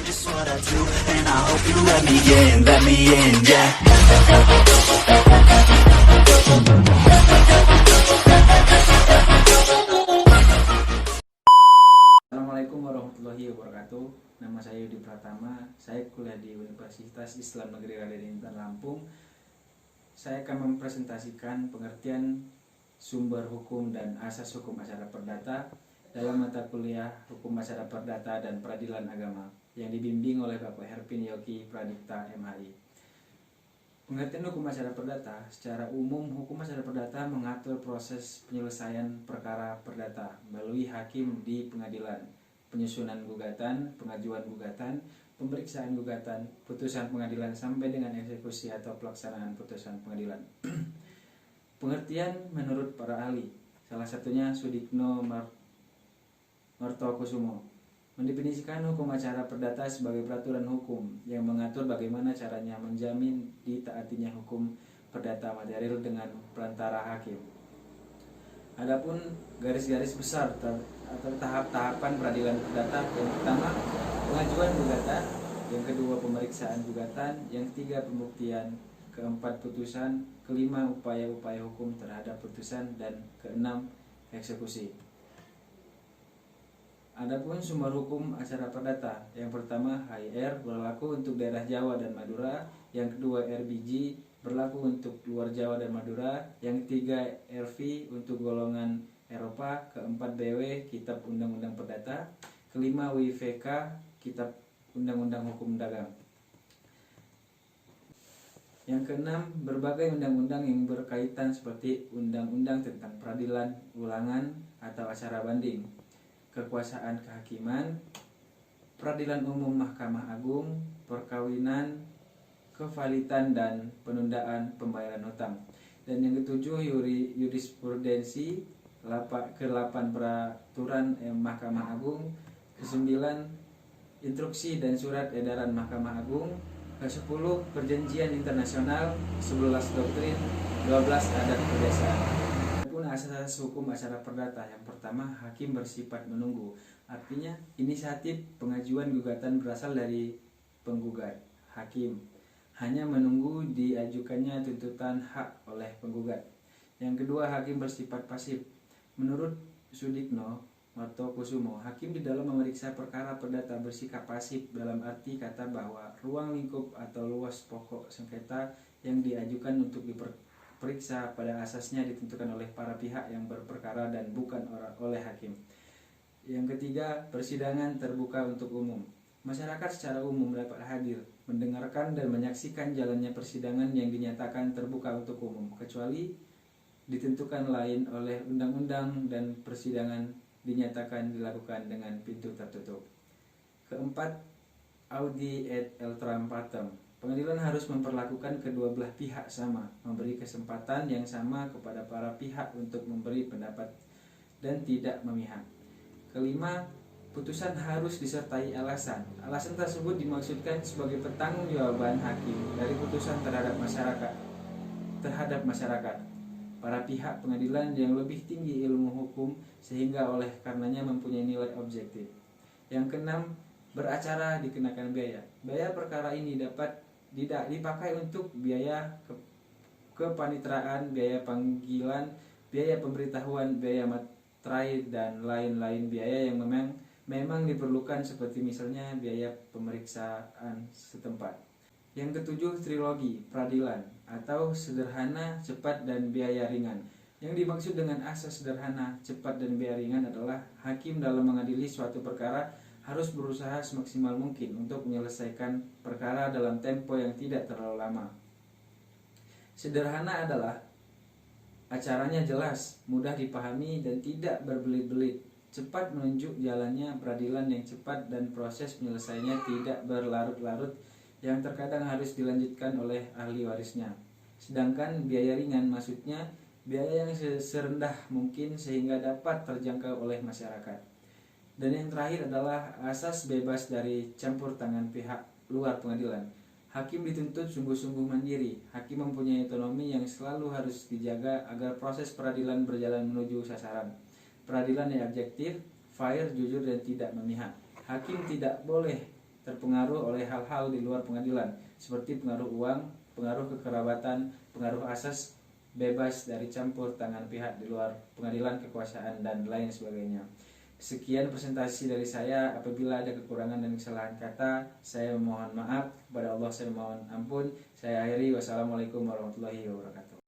It's what I do, and I hope you let me in, yeah. Assalamualaikum warahmatullahi wabarakatuh. Nama saya Yudi Pratama. Saya kuliah di Universitas Islam Negeri Raden Intan Lampung. Saya akan mempresentasikan pengertian sumber hukum dan asas hukum acara perdata dalam mata kuliah Hukum Acara Perdata dan Peradilan Agama yang dibimbing oleh Bapak Herpin Yogi Pradipta MHI. Pengertian hukum acara perdata, secara umum hukum acara perdata mengatur proses penyelesaian perkara perdata melalui hakim di pengadilan, penyusunan gugatan, pengajuan gugatan, pemeriksaan gugatan, putusan pengadilan sampai dengan eksekusi atau pelaksanaan putusan pengadilan. Pengertian menurut para ahli, salah satunya Sudikno Martokusumo, mendefinisikan hukum acara perdata sebagai peraturan hukum yang mengatur bagaimana caranya menjamin ditaatinya hukum perdata material dengan perantara hakim. Adapun garis-garis besar atau tahap-tahapan peradilan perdata, yang pertama pengajuan gugatan, yang kedua pemeriksaan gugatan, yang ketiga pembuktian, keempat putusan, kelima upaya-upaya hukum terhadap putusan, dan keenam eksekusi. Adapun sumber hukum acara perdata, yang pertama HIR berlaku untuk daerah Jawa dan Madura, yang kedua RBG berlaku untuk luar Jawa dan Madura, yang ketiga RV untuk golongan Eropa, keempat BW Kitab Undang-Undang Perdata, kelima WIVK Kitab Undang-Undang Hukum Dagang. Yang keenam, berbagai undang-undang yang berkaitan seperti undang-undang tentang peradilan ulangan atau acara banding, kekuasaan kehakiman, peradilan umum Mahkamah Agung, perkawinan, kevalitan dan penundaan pembayaran hutang. Dan yang ketujuh, jurisprudensi, ke-8 peraturan Mahkamah Agung, ke-9 instruksi dan surat edaran Mahkamah Agung, ke-10 perjanjian internasional, 11 doktrin, 12 adat pedesaan. Asas hukum acara perdata, yang pertama hakim bersifat menunggu, artinya inisiatif pengajuan gugatan berasal dari penggugat. Hakim hanya menunggu diajukannya tuntutan hak oleh penggugat. Yang kedua, hakim bersifat pasif. Menurut Sudikno Martokusumo, hakim di dalam memeriksa perkara perdata bersikap pasif dalam arti kata bahwa ruang lingkup atau luas pokok sengketa yang diajukan untuk diperiksa pada asasnya ditentukan oleh para pihak yang berperkara dan bukan oleh hakim. Yang ketiga, persidangan terbuka untuk umum. Masyarakat secara umum dapat hadir, mendengarkan dan menyaksikan jalannya persidangan yang dinyatakan terbuka untuk umum, kecuali ditentukan lain oleh undang-undang dan persidangan dinyatakan dilakukan dengan pintu tertutup. Keempat, audi et altram partem. Pengadilan harus memperlakukan kedua belah pihak sama, memberi kesempatan yang sama kepada para pihak untuk memberi pendapat dan tidak memihak. Kelima, putusan harus disertai alasan. Alasan tersebut dimaksudkan sebagai pertanggungjawaban hakim dari putusan terhadap masyarakat, para pihak pengadilan yang lebih tinggi ilmu hukum sehingga oleh karenanya mempunyai nilai objektif. Yang keenam, beracara dikenakan biaya. Biaya perkara ini dapat dipakai untuk biaya kepanitraan, biaya panggilan, biaya pemberitahuan, biaya materai, dan lain-lain biaya yang memang diperlukan, seperti misalnya biaya pemeriksaan setempat. Yang ketujuh, trilogi peradilan atau sederhana, cepat, dan biaya ringan. Yang dimaksud dengan asas sederhana, cepat, dan biaya ringan adalah hakim dalam mengadili suatu perkara harus berusaha semaksimal mungkin untuk menyelesaikan perkara dalam tempo yang tidak terlalu lama. Sederhana adalah acaranya jelas, mudah dipahami, dan tidak berbelit-belit. Cepat menunjuk jalannya peradilan yang cepat dan proses penyelesaiannya tidak berlarut-larut yang terkadang harus dilanjutkan oleh ahli warisnya. Sedangkan biaya ringan maksudnya biaya yang serendah mungkin sehingga dapat terjangkau oleh masyarakat. Dan yang terakhir adalah asas bebas dari campur tangan pihak luar pengadilan. Hakim dituntut sungguh-sungguh mandiri. Hakim mempunyai otonomi yang selalu harus dijaga agar proses peradilan berjalan menuju sasaran. Peradilan yang objektif, fair, jujur, dan tidak memihak. Hakim tidak boleh terpengaruh oleh hal-hal di luar pengadilan, seperti pengaruh uang, pengaruh kekerabatan, pengaruh asas, bebas dari campur tangan pihak di luar pengadilan, kekuasaan, dan lain sebagainya. Sekian presentasi dari saya. Apabila ada kekurangan dan kesalahan kata, saya mohon maaf. Kepada Allah saya mohon ampun. Saya akhiri. Wassalamualaikum warahmatullahi wabarakatuh.